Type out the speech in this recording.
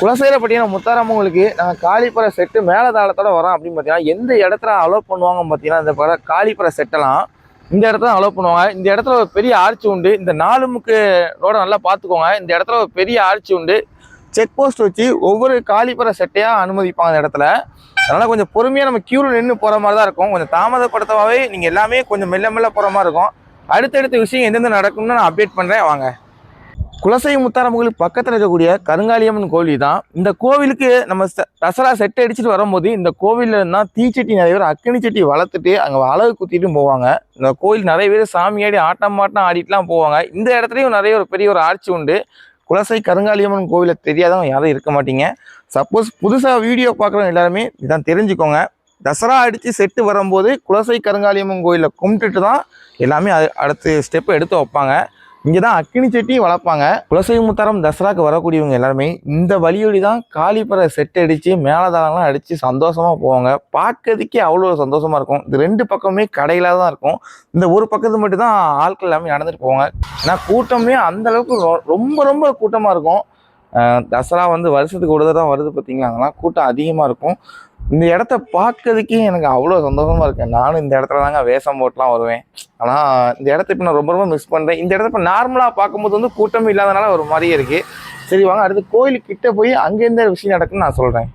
குலசையில் பார்த்தீங்கன்னா முத்தாரம்மங்களுக்கு நாங்கள் காளிப்பறை செட்டு மேலதாளத்தோட வரோம் அப்படின்னு பார்த்தீங்கன்னா எந்த இடத்துல அலோவ் பண்ணுவாங்கன்னு பார்த்தீங்கன்னா இந்த காளிப்பறை செட்டெல்லாம் இந்த இடத்துல அலோவ் பண்ணுவாங்க. இந்த இடத்துல ஒரு பெரிய ஆர்ச்சி உண்டு. இந்த 4 முக்கு ரோட நல்லா பார்த்துக்கோங்க. இந்த இடத்துல ஒரு பெரிய ஆர்ச்சி உண்டு. செக் போஸ்ட் வச்சு ஒவ்வொரு காளிப்பறை செட்டையாக அனுமதிப்பாங்க இந்த இடத்துல. அதனால் கொஞ்சம் பொறுமையாக நம்ம க்யூவில் நின்று போகிற மாதிரி தான் இருக்கும். கொஞ்சம் தாமதப்படுத்தவாவே நீங்கள் எல்லாமே கொஞ்சம் மெல்ல மெல்ல போகிற மாதிரி இருக்கும். அடுத்தடுத்த விஷயம் எந்தெந்த நடக்கும்னு நான் அப்டேட் பண்ணுறேன் வாங்க. குலசை முத்தாரம்மங்களுக்கு பக்கத்தில் இருக்கக்கூடிய கருங்காலியம்மன் கோவில் தான். இந்த கோவிலுக்கு நம்ம தசரா செட் அடிச்சுட்டு வரும்போது இந்த கோவிலில் இருந்தால் தீச்சட்டி நிறைய பேர் அக்கினி சட்டி வளர்த்துட்டு அங்கே அழகு குத்திட்டு போவாங்க. இந்த கோவில் நிறைய பேர் சாமியாடி ஆட்டம் ஆடிட்டுலாம் போவாங்க. இந்த இடத்துலையும் நிறைய ஒரு பெரிய ஒரு ஆர்ச்சி உண்டு. குலசை கருங்காலியம்மன் கோவிலை தெரியாதவங்க யாரும் இருக்க மாட்டீங்க. சப்போஸ் புதுசாக வீடியோ பார்க்குறவங்க எல்லாருமே இதான் தெரிஞ்சுக்கோங்க. தசரா அடித்து செட்டு வரும்போது குலசை கருங்காலியம்மன் கோயிலில் கும்பிட்டுட்டு தான் எல்லாமே அடுத்து ஸ்டெப்பு எடுத்து வைப்பாங்க. இங்கே தான் அக்கினி சட்டியும் வளர்ப்பாங்க. குலசை முத்தாரம் தசராக்கு வரக்கூடியவங்க எல்லாருமே இந்த வழியோடி தான் காளிப்பறை செட்டு அடித்து மேலதாளம்லாம் அடித்து சந்தோஷமாக போவாங்க. பார்க்கறதுக்கே அவ்வளோ சந்தோஷமாக இருக்கும். இந்த 2 பக்கமே கடைகளாக தான் இருக்கும். இந்த ஒரு பக்கத்து மட்டும் தான் ஆட்கள் எல்லாமே நடந்துட்டு போவாங்க. ஏன்னா கூட்டமே அந்தளவுக்கு ரொம்ப ரொம்ப கூட்டமாக இருக்கும். தசரா வருஷத்துக்கு ஒரு தடவை தான் வருது பார்த்தீங்களா, அங்கெல்லாம் கூட்டம் அதிகமாக இருக்கும். இந்த இடத்த பார்க்கறதுக்கே எனக்கு அவ்வளோ சந்தோஷமாக இருக்கேன். நானும் இந்த இடத்துல தாங்க வேஷம் போட்டுலாம் வருவேன். ஆனால் இந்த இடத்த இப்போ நான் ரொம்ப ரொம்ப மிஸ் பண்ணுறேன். இந்த இடத்த இப்போ நார்மலாக பார்க்கும்போது கூட்டமே இல்லாதனால ஒரு மாதிரியே இருக்குது. சரி வாங்க அடுத்து கோயிலுக்கிட்ட போய் அங்கே எந்த விஷயம் நடக்குன்னு நான் சொல்கிறேன்.